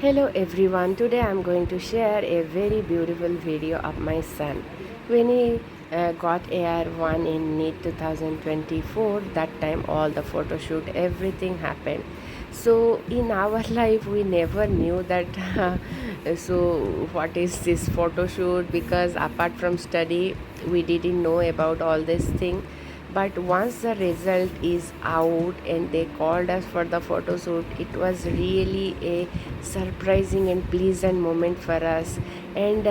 Hello everyone, today I'm going to share a very beautiful video of my son. When he got AR1 in NEET 2024, that time all the photo shoot, everything happened. So in our life we never knew that so what is this photo shoot, because apart from study we didn't know about all this thing. But once the result is out and they called us for the photo shoot, it was really a surprising and pleasant moment for us. And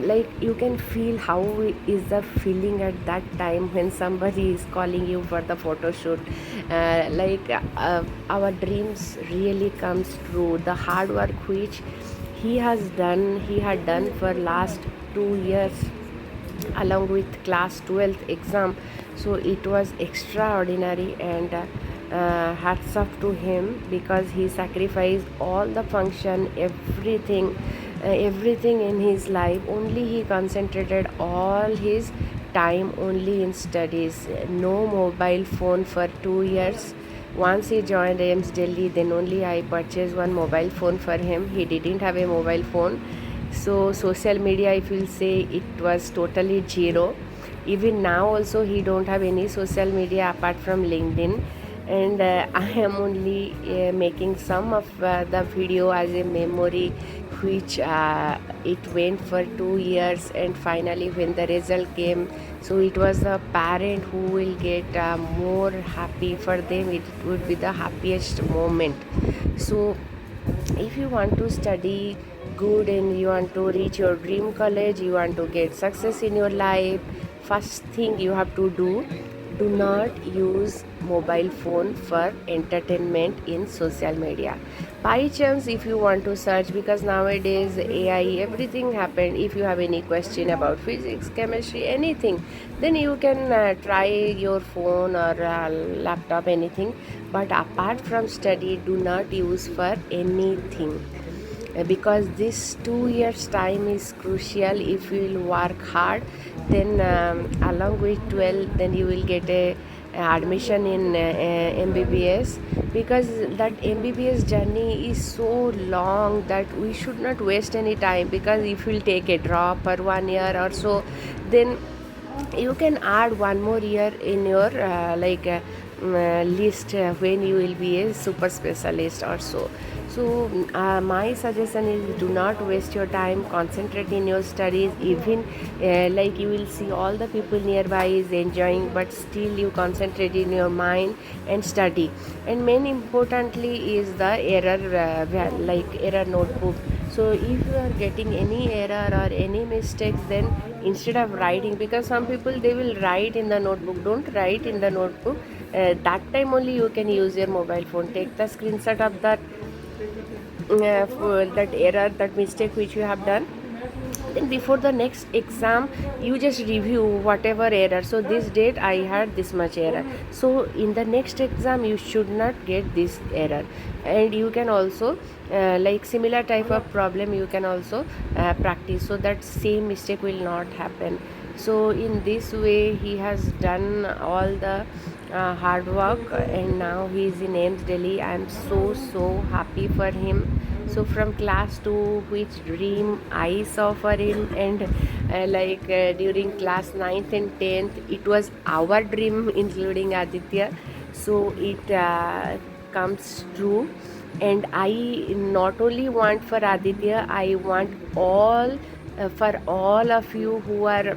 like you can feel how is the feeling at that time when somebody is calling you for the photo shoot. Our dreams really comes true. The hard work which he had done for last 2 years along with class 12th exam, so it was extraordinary. And hats off to him, because he sacrificed all the function, everything in his life. Only he concentrated all his time only in studies. No mobile phone for 2 years. Once he joined aims Delhi, then only I purchased one mobile phone for him. He didn't have a mobile phone. So social media, if you'll say, it was totally zero. Even now also he don't have any social media apart from LinkedIn. And I am only making some of the video as a memory, which it went for 2 years, and finally when the result came, so it was the parent who will get more happy. For them it would be the happiest moment. So if you want to study good and you want to reach your dream college, you want to get success in your life, first thing you have to do not use mobile phone for entertainment in social media. By chance, if you want to search, because nowadays AI everything happened, if you have any question about physics, chemistry, anything, then you can try your phone or laptop, anything. But apart from study, do not use for anything. Because this 2 years time is crucial. If you will work hard, then along with 12, then you will get a admission in mbbs, because that mbbs journey is so long that we should not waste any time. Because if you will take a drop for 1 year or so, then you can add one more year in your list when you will be a super specialist or so. So my suggestion is, do not waste your time, concentrate in your studies. Even like you will see all the people nearby is enjoying, but still you concentrate in your mind and study. And main importantly is the error notebook. So if you are getting any error or any mistakes, then instead of writing, because some people they will write in the notebook, don't write in the notebook. That time only you can use your mobile phone. Take the screenshot of that for that error, that mistake which you have done. Then before the next exam, you just review whatever error. So this date I had this much error, so in the next exam you should not get this error. And you can also like similar type of problem you can also practice, so that same mistake will not happen. So in this way he has done all the hard work, and now he is in aims Delhi. I am so happy for him. So from class 2, which dream I saw for him, and during class 9th and 10th, it was our dream including Aditya. So it comes true. And I not only want for Aditya, I want all for all of you who are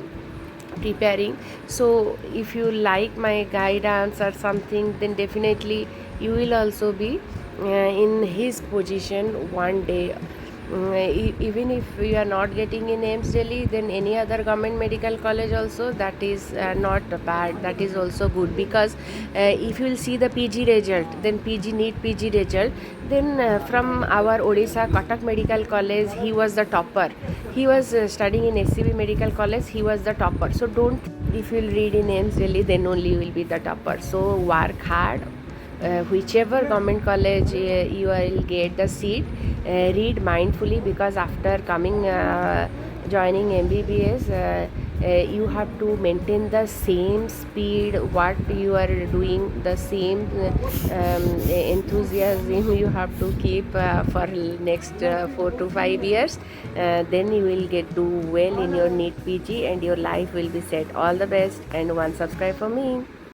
preparing. So if you like my guidance or something, then definitely you will also be in his position one day. Even if you are not getting in aims Delhi, then any other government medical college also, that is not bad, that is also good. Because if you will see the PG result, then NEET PG result, then from our Odisha Katak Medical College, he was the topper. He was studying in SCB Medical College, he was the topper. So don't, if you will read in aims Delhi, then only you will be the topper. So work hard. Whichever government college you will get the seat, read mindfully, because after coming joining MBBS, you have to maintain the same speed what you are doing, the same enthusiasm you have to keep for next 4 to 5 years. Then you will get do well in your NEET PG and your life will be set. All the best, and one subscribe for me.